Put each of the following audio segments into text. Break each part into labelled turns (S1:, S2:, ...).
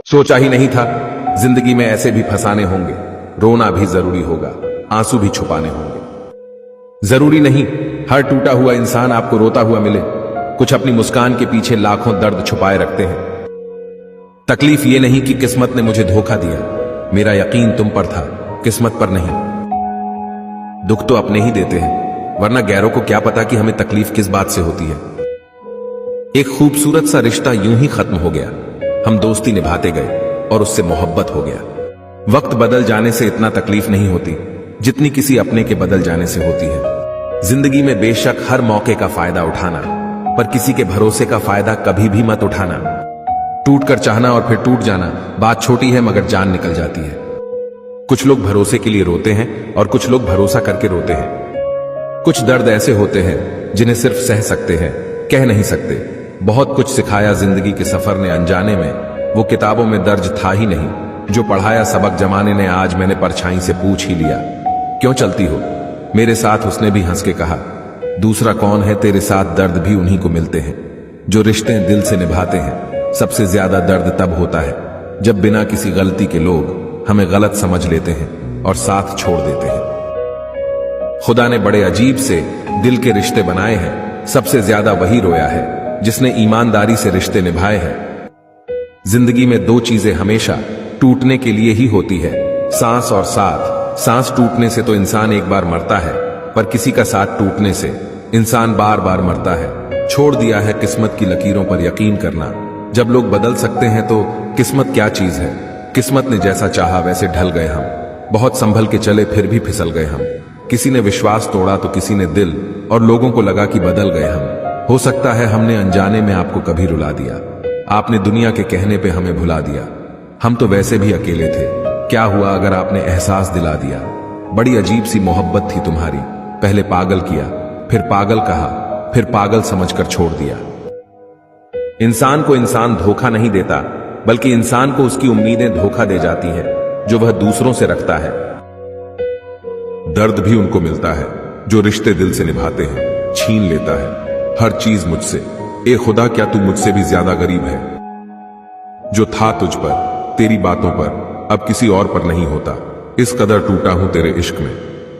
S1: सोचा ही नहीं था जिंदगी में ऐसे भी फंसाने होंगे। रोना भी जरूरी होगा, आंसू भी छुपाने होंगे। जरूरी नहीं हर टूटा हुआ इंसान आपको रोता हुआ मिले। कुछ अपनी मुस्कान के पीछे लाखों दर्द छुपाए रखते हैं। तकलीफ ये नहीं कि किस्मत ने मुझे धोखा दिया, मेरा यकीन तुम पर था, किस्मत पर नहीं। दुख तो अपने ही देते हैं, वरना गैरों को क्या पता कि हमें तकलीफ किस बात से होती है। एक खूबसूरत सा रिश्ता यूं ही खत्म हो गया। हम दोस्ती निभाते गए और उससे मोहब्बत हो गया। वक्त बदल जाने से इतना तकलीफ नहीं होती जितनी किसी अपने के बदल जाने से होती है। जिंदगी में बेशक हर मौके का फायदा उठाना, पर किसी के भरोसे का फायदा कभी भी मत उठाना। टूट कर चाहना और फिर टूट जाना बात छोटी है, मगर जान निकल जाती है। कुछ लोग भरोसे के लिए रोते हैं और कुछ लोग भरोसा करके रोते हैं। कुछ दर्द ऐसे होते हैं जिन्हें सिर्फ सह सकते हैं, कह नहीं सकते। बहुत कुछ सिखाया जिंदगी के सफर ने अनजाने में, वो किताबों में दर्ज था ही नहीं। जो पढ़ाया सबक जमाने ने, आज मैंने परछाई से पूछ ही लिया, क्यों चलती हो मेरे साथ। उसने भी हंस के कहा, दूसरा कौन है तेरे साथ, दर्द भी उन्हीं को मिलते हैं जो रिश्ते दिल से निभाते हैं। सबसे ज्यादा दर्द तब होता है जब बिना किसी गलती के लोग हमें गलत समझ लेते हैं और साथ छोड़ देते हैं। खुदा ने बड़े अजीब से दिल के रिश्ते बनाए हैं। सबसे ज्यादा वही रोया है जिसने ईमानदारी से रिश्ते निभाए हैं। जिंदगी में दो चीजें हमेशा टूटने के लिए ही होती है, सांस और साथ। सांस टूटने से तो इंसान एक बार मरता है, पर किसी का साथ टूटने से इंसान बार बार मरता है। छोड़ दिया है किस्मत की लकीरों पर यकीन करना। जब लोग बदल सकते हैं तो किस्मत क्या चीज है। किस्मत ने जैसा चाहा वैसे ढल गए हम। बहुत संभल के चले फिर भी फिसल गए हम। किसी ने विश्वास तोड़ा तो किसी ने दिल, और लोगों को लगा कि बदल गए हम। हो सकता है हमने अनजाने में आपको कभी रुला दिया, आपने दुनिया के कहने पे हमें भुला दिया। हम तो वैसे भी अकेले थे, क्या हुआ अगर आपने एहसास दिला दिया। बड़ी अजीब सी मोहब्बत थी तुम्हारी, पहले पागल किया, फिर पागल कहा, फिर पागल समझकर छोड़ दिया। इंसान को इंसान धोखा नहीं देता, बल्कि इंसान को उसकी उम्मीदें धोखा दे जाती हैं जो वह दूसरों से रखता है। दर्द भी उनको मिलता है जो रिश्ते दिल से निभाते हैं। छीन लेता है हर चीज मुझसे, ए खुदा क्या तू मुझसे भी ज्यादा गरीब है। जो था तुझ पर, तेरी बातों पर, अब किसी और पर नहीं होता। इस कदर टूटा हूं तेरे इश्क में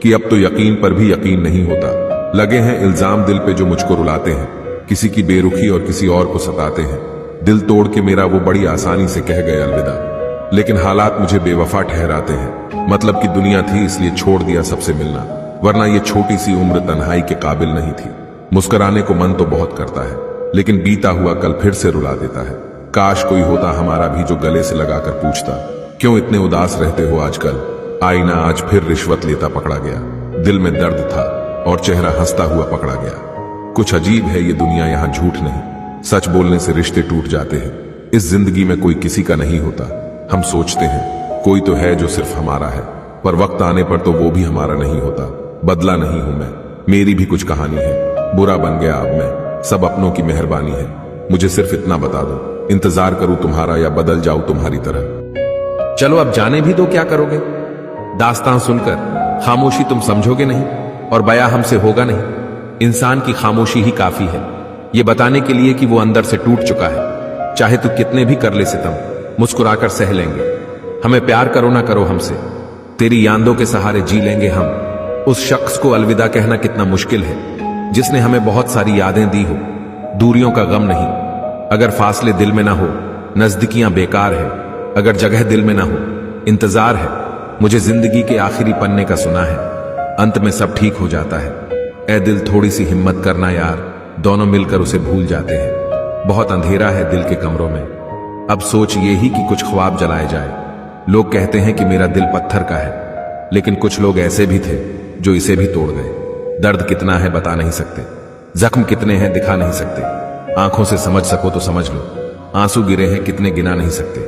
S1: कि अब तो यकीन पर भी यकीन नहीं होता। लगे हैं इल्जाम दिल पे जो मुझको रुलाते हैं, किसी की बेरुखी और किसी और को सताते हैं। दिल तोड़ के मेरा वो बड़ी आसानी से कह गए अलविदा, लेकिन हालात मुझे बेवफा ठहराते हैं। मतलब की दुनिया थी इसलिए छोड़ दिया सबसे मिलना, वरना ये छोटी सी उम्र तन्हाई के काबिल नहीं थी। मुस्कुराने को मन तो बहुत करता है, लेकिन बीता हुआ कल फिर से रुला देता है। काश कोई होता हमारा भी जो गले से लगाकर पूछता, क्यों इतने उदास रहते हो आजकल। आईना आज फिर रिश्वत लेता पकड़ा गया। दिल में दर्द था और चेहरा हंसता हुआ पकड़ा गया। कुछ अजीब है ये दुनिया, यहां झूठ नहीं, सच बोलने से रिश्ते टूट जाते हैं। इस जिंदगी में कोई किसी का नहीं होता। हम सोचते हैं कोई तो है जो सिर्फ हमारा है, पर वक्त आने पर तो वो भी हमारा नहीं होता। बदला नहीं हूं मैं, मेरी भी कुछ कहानी है। बुरा बन गया अब मैं, सब अपनों की मेहरबानी है। मुझे सिर्फ इतना बता दो, इंतजार करूं तुम्हारा या बदल जाऊं तुम्हारी तरह। चलो अब जाने भी दो, क्या करोगे। दास्तां सुनकर खामोशी तुम समझोगे नहीं, और बयां हमसे होगा नहीं। इंसान की खामोशी ही काफी है ये बताने के लिए कि वो अंदर से टूट चुका है। चाहे तू कितने भी कर ले सितम, मुस्कुराकर सह लेंगे। हमें प्यार करो ना करो हमसे, तेरी यादों के सहारे जी लेंगे हम। उस शख्स को अलविदा कहना कितना मुश्किल है जिसने हमें बहुत सारी यादें दी हो। दूरियों का गम नहीं, अगर फासले दिल में ना हो। नजदीकियां बेकार है अगर जगह दिल में ना हो। इंतजार है मुझे जिंदगी के आखिरी पन्ने का, सुना है अंत में सब ठीक हो जाता है। ए दिल थोड़ी सी हिम्मत करना यार, दोनों मिलकर उसे भूल जाते हैं। बहुत अंधेरा है दिल के कमरों में, अब सोच ये ही कि कुछ ख्वाब जलाए जाए। लोग कहते हैं कि मेरा दिल पत्थर का है, लेकिन कुछ लोग ऐसे भी थे जो इसे भी तोड़ गए। दर्द कितना है बता नहीं सकते, जख्म कितने हैं दिखा नहीं सकते। आंखों से समझ सको तो समझ लो, आंसू गिरे हैं कितने गिना नहीं सकते।